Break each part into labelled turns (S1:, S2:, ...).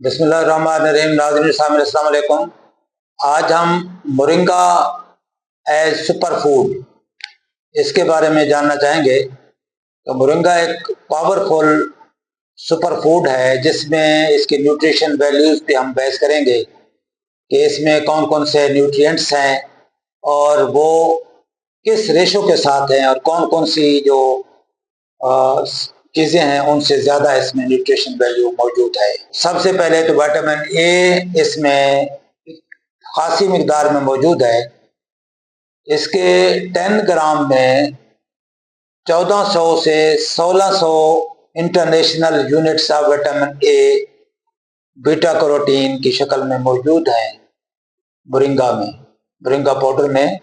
S1: बिस्मिल्लाहिर्रहमानिर्रहीम। नाज़रीन सामिन अस्सलाम वालेकुम। आज हम मोरिंगा एज सुपर फूड इसके बारे में जानना चाहेंगे। तो मोरिंगा एक पावरफुल सुपर फूड है जिसमें इसके न्यूट्रिशन वैल्यूज पे हम बहस करेंगे कि इसमें कौन कौन से न्यूट्रिएंट्स हैं और वो किस रेशो के साथ हैं और कौन कौन सी जो चीज़ें हैं उनसे ज़्यादा इसमें न्यूट्रिशन वैल्यू मौजूद है। सबसे पहले तो विटामिन ए इसमें खासी मिकदार में मौजूद है। इसके 10 ग्राम में 1400 से 1600 international units of vitamin A beta carotene की शक्ल में मौजूद है। मोरिंगा पाउडर में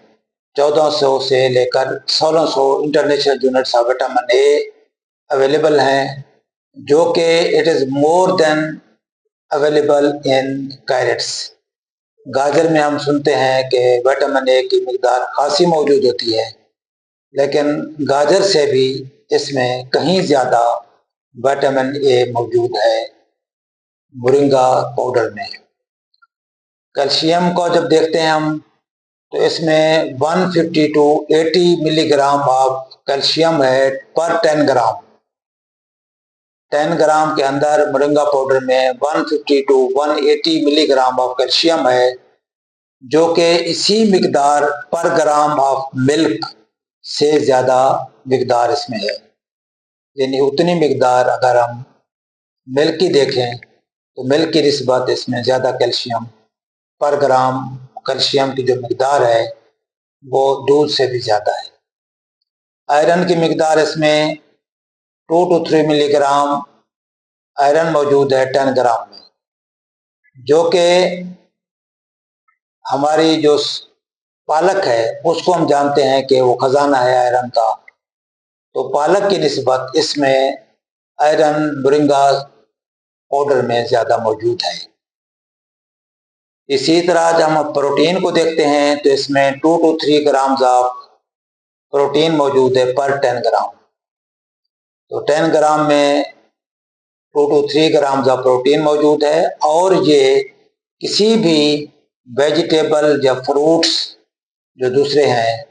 S1: 1400 से लेकर 1600 international units of vitamin A available हैं, जो कि it is more than available in carrots. गाजर में हम सुनते हैं कि विटामिन ए की मिकदार खासी मौजूद होती है, लेकिन गाजर से भी इसमें कहीं ज़्यादा विटामिन ए मौजूद है मोरिंगा पाउडर में। कैल्शियम को जब देखते हैं हम तो इसमें 150 टू 80 मिलीग्राम ऑफ कैल्शियम है पर 10 ग्राम। 10 ग्राम के अंदर मोरिंगा पाउडर में 150 टू 180 मिलीग्राम ऑफ कैल्शियम है, जो कि इसी मिकदार पर ग्राम ऑफ मिल्क से ज़्यादा मिकदार इसमें है। यानी उतनी मिकदार अगर हम मिल्क की देखें तो मिल्क की निस्बत इसमें ज़्यादा कैल्शियम पर ग्राम कैल्शियम की जो मिकदार है वो दूध से भी ज़्यादा है। आयरन की मिकदार इसमें 2 टू 3 मिलीग्राम आयरन मौजूद है 10 ग्राम में, जो कि हमारी जो पालक है उसको हम जानते हैं कि वो खजाना है आयरन का। तो पालक की निस्बत इसमें आयरन मोरिंगा पाउडर में ज़्यादा मौजूद है। इसी तरह जब हम प्रोटीन को देखते हैं तो इसमें 2 टू 3 ग्राम्स ऑफ प्रोटीन मौजूद है पर 10 ग्राम। तो 10 ग्राम में 2 टू 3 ग्राम्स ऑफ प्रोटीन मौजूद है, और ये किसी भी वेजिटेबल या फ्रूट्स जो दूसरे हैं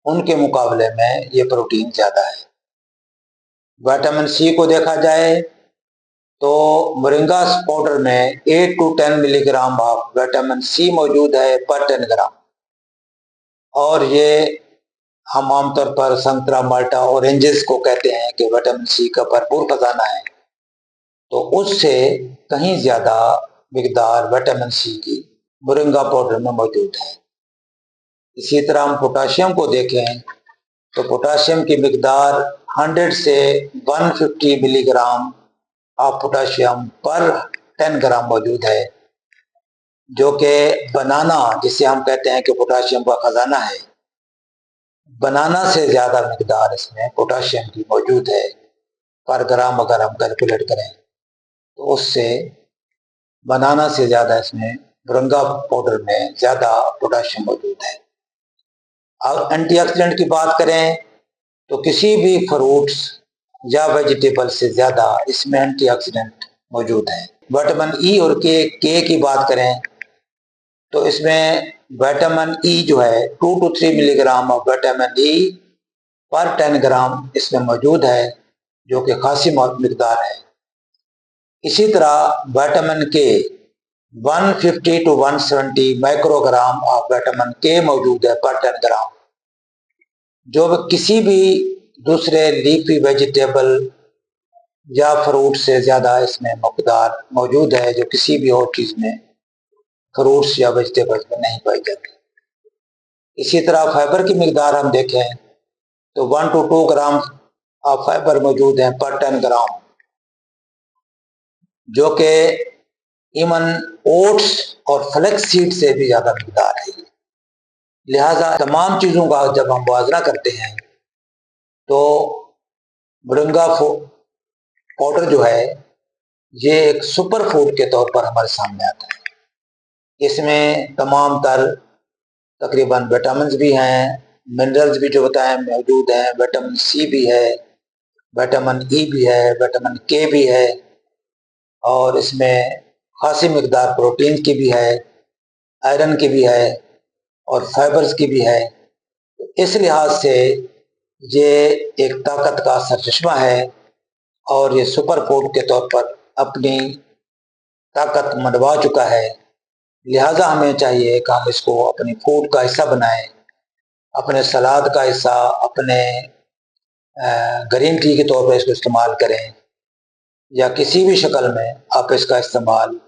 S1: उनके मुकाबले में ये प्रोटीन ज़्यादा है। विटामिन सी को देखा जाए तो मोरिंगा पाउडर में 8 to 10 milligram of vitamin C मौजूद है पर 10 ग्राम, और ये हम आमतौर पर संतरा, माल्टा, ऑरेंजेस को कहते हैं कि विटामिन सी का भरपूर खजाना है। तो उससे कहीं ज़्यादा मिकदार विटामिन सी की मोरिंगा पाउडर में मौजूद है। इसी तरह हम पोटाशियम को देखें तो पोटाशियम की मिकदार 100 से 150 मिलीग्राम ऑफ पोटाशियम पर 10 ग्राम मौजूद है, जो कि बनाना जिसे हम कहते हैं कि पोटाशियम का खजाना है, बनाना से ज़्यादा मिकदार इसमें पोटाशियम की मौजूद है पर ग्राम। अगर हम कैलकुलेट करें तो उससे बनाना से ज़्यादा इसमें मोरिंगा पाउडर में ज़्यादा पोटाशियम मौजूद है। और एंटीऑक्सीडेंट की बात करें तो किसी भी फ्रूट्स या वेजिटेबल से ज़्यादा इसमें एंटीऑक्सीडेंट मौजूद है। विटामिन ई और के की बात करें तो इसमें विटामिन ई जो है 2 to 3 milligram of vitamin E पर 10 ग्राम इसमें मौजूद है, जो कि खासी मिकदार है। इसी तरह विटामिन के 150 टू 170 माइक्रोग्राम ऑफ विटामिन के मौजूद है पर 10 ग्राम, जो किसी भी दूसरे लीफी वेजिटेबल या फ्रूट से ज़्यादा इसमें मिकदार मौजूद है, जो किसी भी और चीज़ में फ्रूट्स या वेजिटेबल्स में नहीं पाई जाती। इसी तरह फाइबर की मिकदार हम देखें तो 1 टू 2 ग्राम ऑफ फाइबर मौजूद है पर 10 ग्राम, जो कि इवन ओट्स और फ्लेक्स सीड से भी ज़्यादा मिकदार है। लिहाजा तमाम चीज़ों का जब हम मुआवजा करते हैं तो मोरिंगा पाउडर जो है ये एक सुपर फूड के तौर पर हमारे सामने आता है। इसमें तमाम तर तकरीबन विटामिन भी हैं, मिनरल्स भी जो बताएं मौजूद हैं, विटामिन सी भी है, विटामिन ई भी है, विटामिन के भी है, और इसमें खासी मकदार प्रोटीन की भी है, आयरन की भी है और फाइबर्स की भी है। इस लिहाज से ये एक ताकत का सरचश्मा है और ये सुपर फूड के तौर पर अपनी ताकत मनवा चुका है। लिहाजा हमें चाहिए कि हम इसको अपनी फूड का हिस्सा बनाएं, अपने सलाद का हिस्सा, अपने ग्रीन टी के तौर पर इसको इस्तेमाल करें या किसी भी शक्ल में आप इसका इस्तेमाल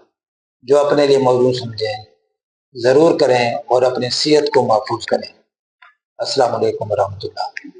S1: जो अपने लिए मौजूद समझें ज़रूर करें और अपनी सेहत को महफूज करें। अस्सलाम वालेकुम रहमतुल्लाह।